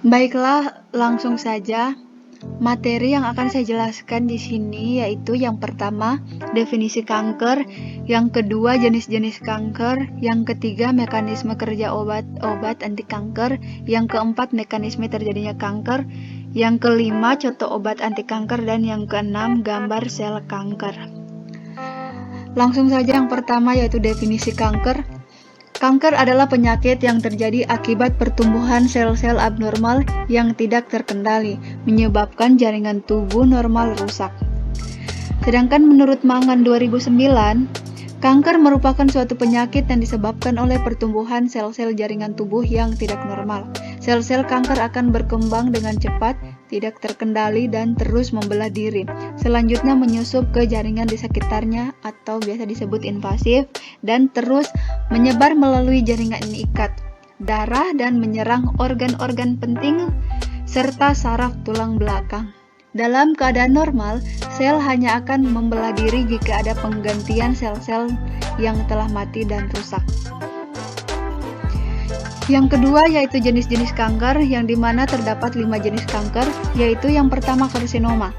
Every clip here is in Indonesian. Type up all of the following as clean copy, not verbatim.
Baiklah, langsung saja. Materi yang akan saya jelaskan di sini yaitu yang pertama, definisi kanker, yang kedua, jenis-jenis kanker, yang ketiga, mekanisme kerja obat anti kanker, yang keempat, mekanisme terjadinya kanker, yang kelima, contoh obat anti kanker, dan yang keenam, gambar sel kanker. Langsung saja yang pertama yaitu definisi kanker. Kanker adalah penyakit yang terjadi akibat pertumbuhan sel-sel abnormal yang tidak terkendali, menyebabkan jaringan tubuh normal rusak. Sedangkan menurut Mangan 2009, kanker merupakan suatu penyakit yang disebabkan oleh pertumbuhan sel-sel jaringan tubuh yang tidak normal. Sel-sel kanker akan berkembang dengan cepat, tidak terkendali, dan terus membelah diri. Selanjutnya menyusup ke jaringan di sekitarnya atau biasa disebut invasif, dan terus menyebar melalui jaringan ikat darah dan menyerang organ-organ penting serta saraf tulang belakang. Dalam keadaan normal, sel hanya akan membelah diri jika ada penggantian sel-sel yang telah mati dan rusak. Yang kedua yaitu jenis-jenis kanker, yang dimana terdapat 5 jenis kanker, yaitu yang pertama karsinoma.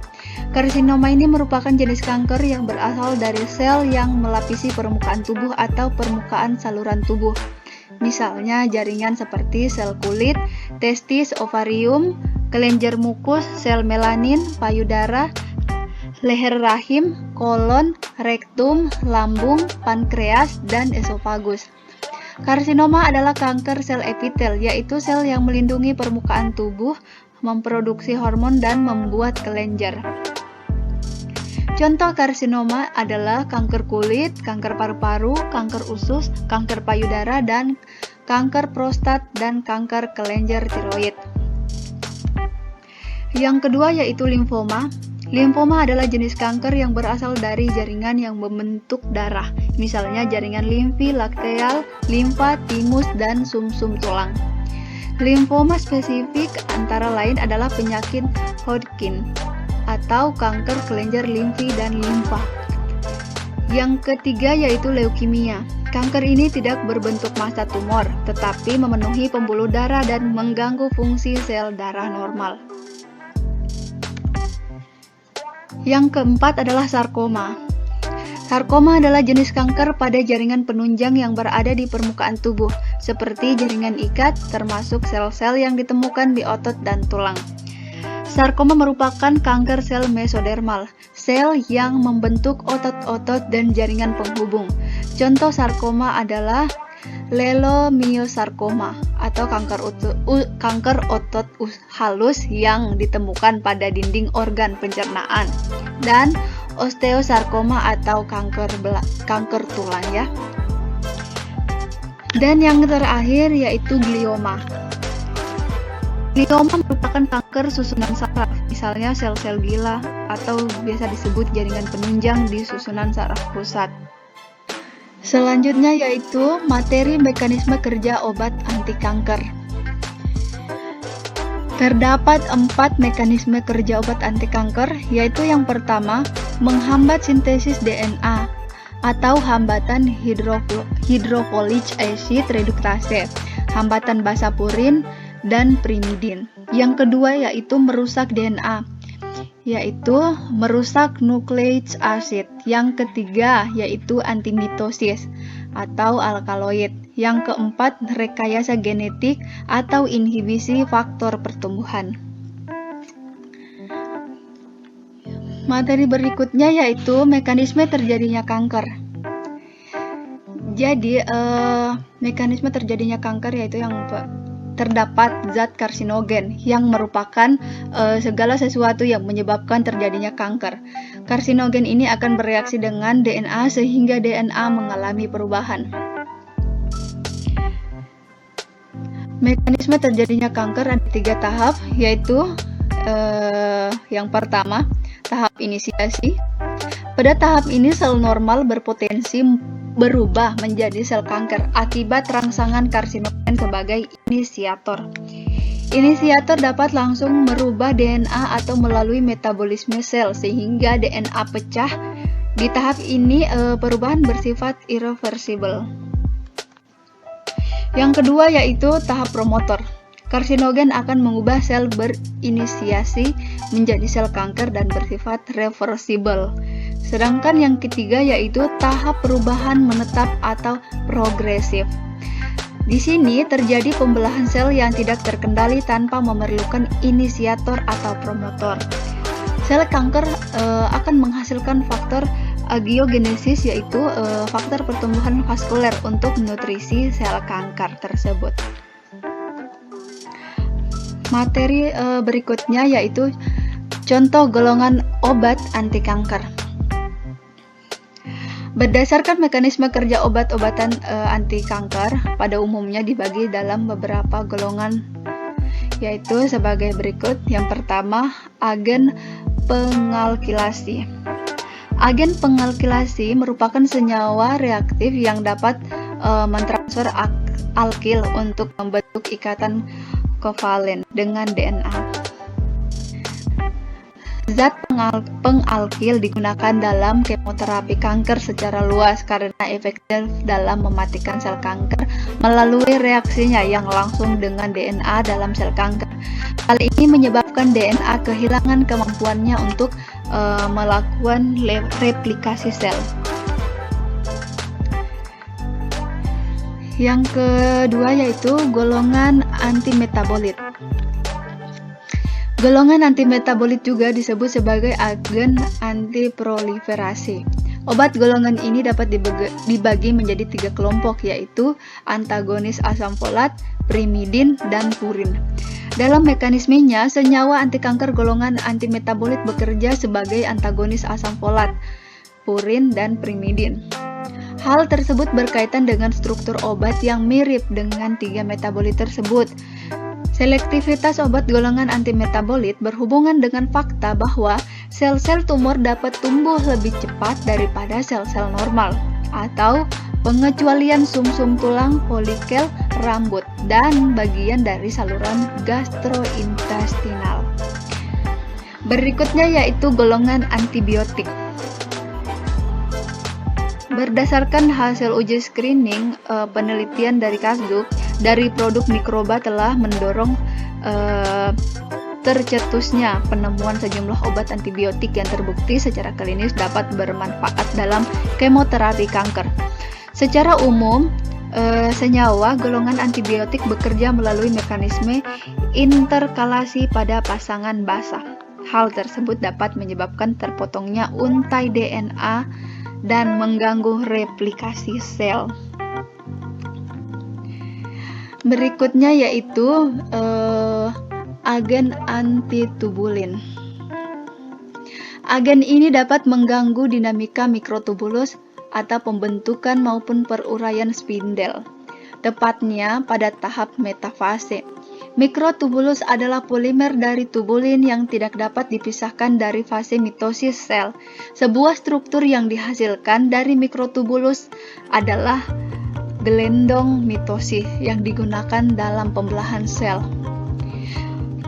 Karsinoma ini merupakan jenis kanker yang berasal dari sel yang melapisi permukaan tubuh atau permukaan saluran tubuh. Misalnya jaringan seperti sel kulit, testis, ovarium, kelenjar mukus, sel melanin, payudara, leher rahim, kolon, rektum, lambung, pankreas, dan esofagus. Karsinoma adalah kanker sel epitel, yaitu sel yang melindungi permukaan tubuh, memproduksi hormon, dan membuat kelenjar. Contoh karsinoma adalah kanker kulit, kanker paru-paru, kanker usus, kanker payudara, dan kanker prostat, dan kanker kelenjar tiroid. Yang kedua yaitu limfoma. Limfoma adalah jenis kanker yang berasal dari jaringan yang membentuk darah, misalnya jaringan limfi, lakteal, limfa, timus, dan sumsum tulang. Limfoma spesifik antara lain adalah penyakit Hodgkin atau kanker kelenjar limfi dan limfa. Yang ketiga yaitu leukemia. Kanker ini tidak berbentuk massa tumor, tetapi memenuhi pembuluh darah dan mengganggu fungsi sel darah normal. Yang keempat adalah sarkoma. Sarkoma adalah jenis kanker pada jaringan penunjang yang berada di permukaan tubuh, seperti jaringan ikat, termasuk sel-sel yang ditemukan di otot dan tulang. Sarkoma merupakan kanker sel mesodermal, sel yang membentuk otot-otot dan jaringan penghubung. Contoh sarkoma adalah leiomyosarkoma atau kanker otot halus yang ditemukan pada dinding organ pencernaan, dan osteosarkoma atau kanker tulang ya. Dan yang terakhir yaitu glioma. Glioma merupakan kanker susunan saraf, misalnya sel-sel gila atau biasa disebut jaringan penunjang di susunan saraf pusat. Selanjutnya yaitu materi mekanisme kerja obat anti kanker. Terdapat 4 mekanisme kerja obat anti kanker, yaitu yang pertama, menghambat sintesis DNA atau hambatan hydrofolic acid reduktase, hambatan basa purin, dan primidin. Yang kedua yaitu merusak DNA, yaitu merusak nucleic acid. Yang ketiga yaitu antimitosis atau alkaloid. Yang keempat rekayasa genetik atau inhibisi faktor pertumbuhan. Materi berikutnya yaitu mekanisme terjadinya kanker. Jadi mekanisme terjadinya kanker yaitu yang terdapat zat karsinogen yang merupakan segala sesuatu yang menyebabkan terjadinya kanker. Karsinogen ini akan bereaksi dengan DNA sehingga DNA mengalami perubahan. Mekanisme terjadinya kanker ada 3 tahap, yaitu yang pertama tahap inisiasi, Pada tahap ini sel normal berpotensi berubah menjadi sel kanker akibat rangsangan karsinogen sebagai inisiator. Inisiator dapat langsung merubah DNA atau melalui metabolisme sel sehingga DNA pecah. Di tahap ini perubahan bersifat irreversible. Yang kedua yaitu tahap promotor. Karsinogen akan mengubah sel berinisiasi menjadi sel kanker dan bersifat reversible. Sedangkan yang ketiga yaitu tahap perubahan menetap atau progresif. Di sini terjadi pembelahan sel yang tidak terkendali tanpa memerlukan inisiator atau promotor. Sel kanker akan menghasilkan faktor angiogenesis yaitu faktor pertumbuhan vaskuler untuk nutrisi sel kanker tersebut. Materi berikutnya yaitu contoh golongan obat anti kanker. Berdasarkan mekanisme kerja obat-obatan anti kanker pada umumnya dibagi dalam beberapa golongan yaitu sebagai berikut. Yang pertama, agen pengalkilasi. Agen pengalkilasi merupakan senyawa reaktif yang dapat mentransfer alkil untuk membentuk ikatan kovalen dengan DNA. Zat pengalkil digunakan dalam kemoterapi kanker secara luas karena efektif dalam mematikan sel kanker melalui reaksinya yang langsung dengan DNA dalam sel kanker. Hal ini menyebabkan DNA kehilangan kemampuannya untuk melakukan replikasi sel. Yang kedua yaitu golongan antimetabolit. Golongan antimetabolit juga disebut sebagai agen antiproliferasi. Obat golongan ini dapat dibagi menjadi 3 kelompok yaitu antagonis asam folat, primidin, dan purin. Dalam mekanismenya, senyawa antikanker golongan antimetabolit bekerja sebagai antagonis asam folat, purin, dan primidin. Hal tersebut berkaitan dengan struktur obat yang mirip dengan 3 metabolit tersebut. Selektivitas obat golongan antimetabolit berhubungan dengan fakta bahwa sel-sel tumor dapat tumbuh lebih cepat daripada sel-sel normal, atau pengecualian sumsum tulang, folikel, rambut, dan bagian dari saluran gastrointestinal. Berikutnya yaitu golongan antibiotik. Berdasarkan hasil uji screening penelitian dari Kasduk, dari produk mikroba telah mendorong tercetusnya penemuan sejumlah obat antibiotik yang terbukti secara klinis dapat bermanfaat dalam kemoterapi kanker. Secara umum, senyawa golongan antibiotik bekerja melalui mekanisme interkalasi pada pasangan basah. Hal tersebut dapat menyebabkan terpotongnya untai DNA dan mengganggu replikasi sel. Berikutnya yaitu agen antitubulin. Agen ini dapat mengganggu dinamika mikrotubulus atau pembentukan maupun peruraian spindel, tepatnya pada tahap metafase. Mikrotubulus adalah polimer dari tubulin yang tidak dapat dipisahkan dari fase mitosis sel. Sebuah struktur yang dihasilkan dari mikrotubulus adalah gelendong mitosis yang digunakan dalam pembelahan sel.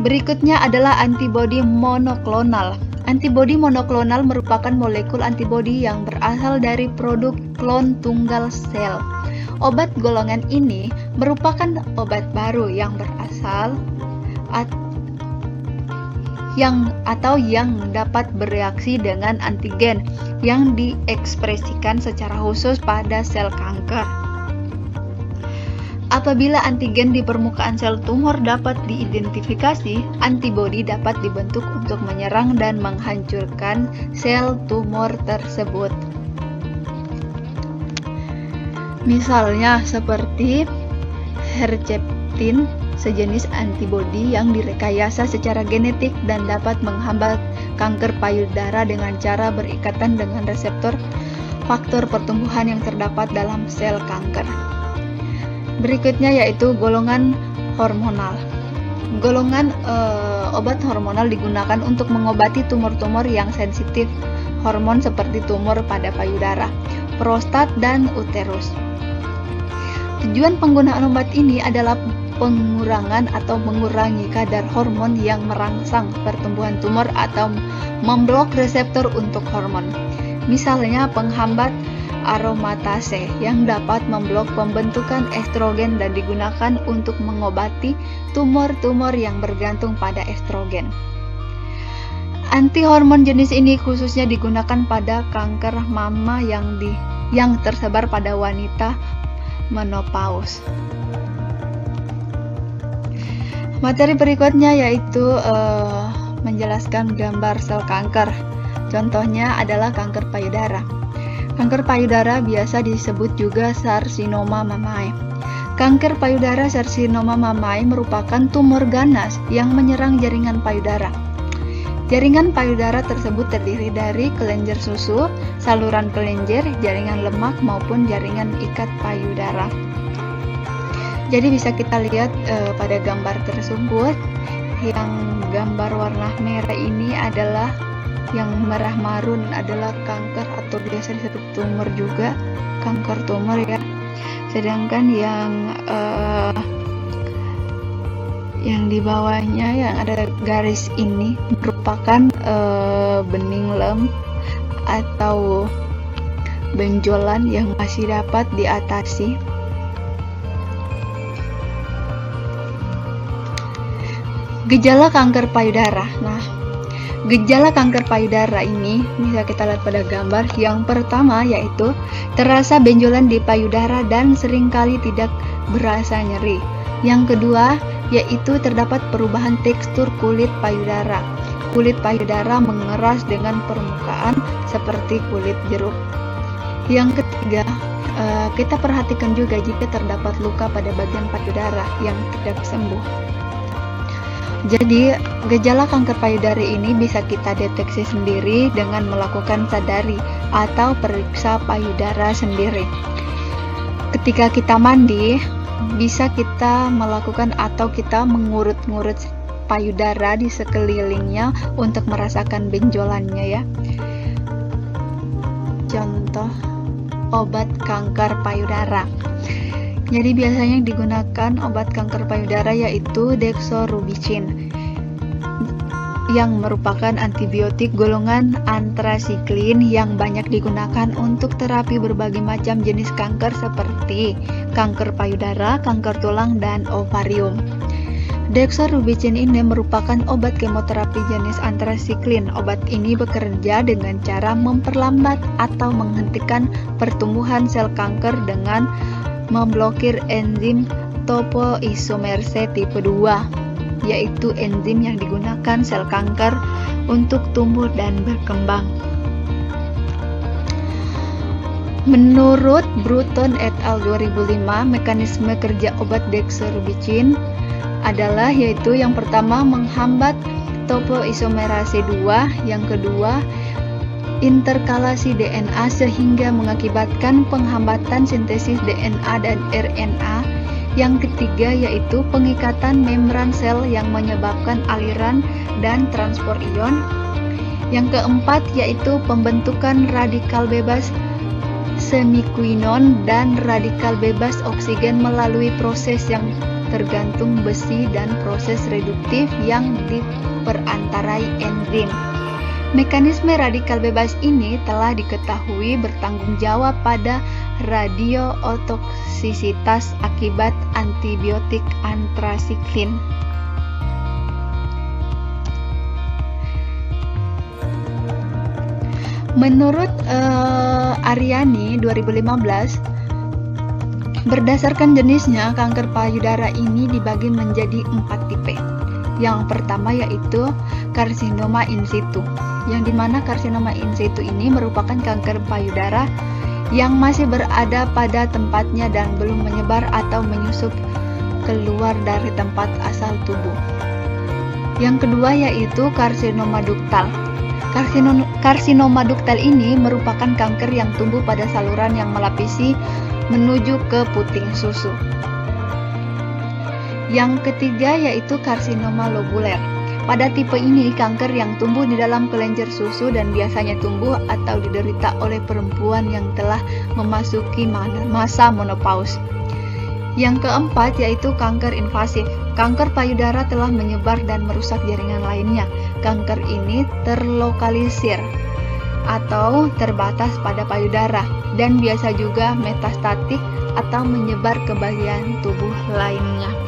Berikutnya adalah antibodi monoklonal. Antibodi monoklonal merupakan molekul antibodi yang berasal dari produk klon tunggal sel. Obat golongan ini merupakan obat baru yang berasal yang dapat bereaksi dengan antigen yang diekspresikan secara khusus pada sel kanker. Apabila antigen di permukaan sel tumor dapat diidentifikasi, antibodi dapat dibentuk untuk menyerang dan menghancurkan sel tumor tersebut. Misalnya seperti Herceptin, sejenis antibodi yang direkayasa secara genetik dan dapat menghambat kanker payudara dengan cara berikatan dengan reseptor faktor pertumbuhan yang terdapat dalam sel kanker. Berikutnya yaitu golongan hormonal. Golongan obat hormonal digunakan untuk mengobati tumor-tumor yang sensitif hormon seperti tumor pada payudara, prostat, dan uterus. Tujuan penggunaan obat ini adalah pengurangan atau mengurangi kadar hormon yang merangsang pertumbuhan tumor atau memblok reseptor untuk hormon. Misalnya penghambat aromatase yang dapat memblok pembentukan estrogen dan digunakan untuk mengobati tumor-tumor yang bergantung pada estrogen. Antihormon jenis ini khususnya digunakan pada kanker mama yang tersebar pada wanita menopause. Materi berikutnya yaitu menjelaskan gambar sel kanker. Contohnya adalah kanker payudara. Kanker payudara biasa disebut juga karsinoma mamae. Kanker payudara karsinoma mamae merupakan tumor ganas yang menyerang jaringan payudara. Jaringan payudara tersebut terdiri dari kelenjar susu, saluran kelenjar, jaringan lemak, maupun jaringan ikat payudara. Jadi bisa kita lihat pada gambar tersebut, yang gambar warna merah ini adalah yang merah marun adalah kanker atau biasa disebut tumor juga, kanker tumor ya. Sedangkan yang di bawahnya yang ada garis ini merupakan bening lem atau benjolan yang masih dapat diatasi. Gejala kanker payudara. Nah, gejala kanker payudara ini bisa kita lihat pada gambar. Yang pertama yaitu terasa benjolan di payudara dan seringkali tidak berasa nyeri. Yang kedua yaitu terdapat perubahan tekstur kulit payudara. Kulit payudara mengeras dengan permukaan seperti kulit jeruk. Yang ketiga, kita perhatikan juga jika terdapat luka pada bagian payudara yang tidak sembuh. Jadi, gejala kanker payudara ini bisa kita deteksi sendiri dengan melakukan sadari atau periksa payudara sendiri. Ketika kita mandi, bisa kita melakukan atau kita mengurut-ngurut payudara di sekelilingnya untuk merasakan benjolannya ya. Contoh obat kanker payudara. Jadi biasanya yang digunakan obat kanker payudara yaitu deoxyribonuclein yang merupakan antibiotik golongan antrasiklin yang banyak digunakan untuk terapi berbagai macam jenis kanker seperti kanker payudara, kanker tulang, dan ovarium. Deoxyribonuclein ini merupakan obat kemoterapi jenis antrasiklin. Obat ini bekerja dengan cara memperlambat atau menghentikan pertumbuhan sel kanker dengan memblokir enzim topoisomerase tipe 2, yaitu enzim yang digunakan sel kanker untuk tumbuh dan berkembang. Menurut Bruton et al. 2005, mekanisme kerja obat deoxyribonuclein adalah yaitu yang pertama menghambat topoisomerase 2, yang kedua interkalasi DNA sehingga mengakibatkan penghambatan sintesis DNA dan RNA. Yang ketiga yaitu pengikatan membran sel yang menyebabkan aliran dan transport ion. Yang keempat yaitu pembentukan radikal bebas semiquinone dan radikal bebas oksigen melalui proses yang tergantung besi dan proses reduktif yang diperantarai enzim. Mekanisme radikal bebas ini telah diketahui bertanggung jawab pada radiotoksisitas akibat antibiotik antrasiklin. Menurut Aryani 2015, berdasarkan jenisnya kanker payudara ini dibagi menjadi 4 tipe. Yang pertama yaitu karsinoma in situ, yang dimana karsinoma in situ ini merupakan kanker payudara yang masih berada pada tempatnya dan belum menyebar atau menyusup keluar dari tempat asal tubuh. Yang kedua yaitu karsinoma duktal. Karsinoma duktal ini merupakan kanker yang tumbuh pada saluran yang melapisi menuju ke puting susu. Yang ketiga yaitu karsinoma lobuler. Pada tipe ini, kanker yang tumbuh di dalam kelenjar susu dan biasanya tumbuh atau diderita oleh perempuan yang telah memasuki masa menopause. Yang keempat yaitu kanker invasif. Kanker payudara telah menyebar dan merusak jaringan lainnya. Kanker ini terlokalisir atau terbatas pada payudara dan biasa juga metastatik atau menyebar ke bagian tubuh lainnya.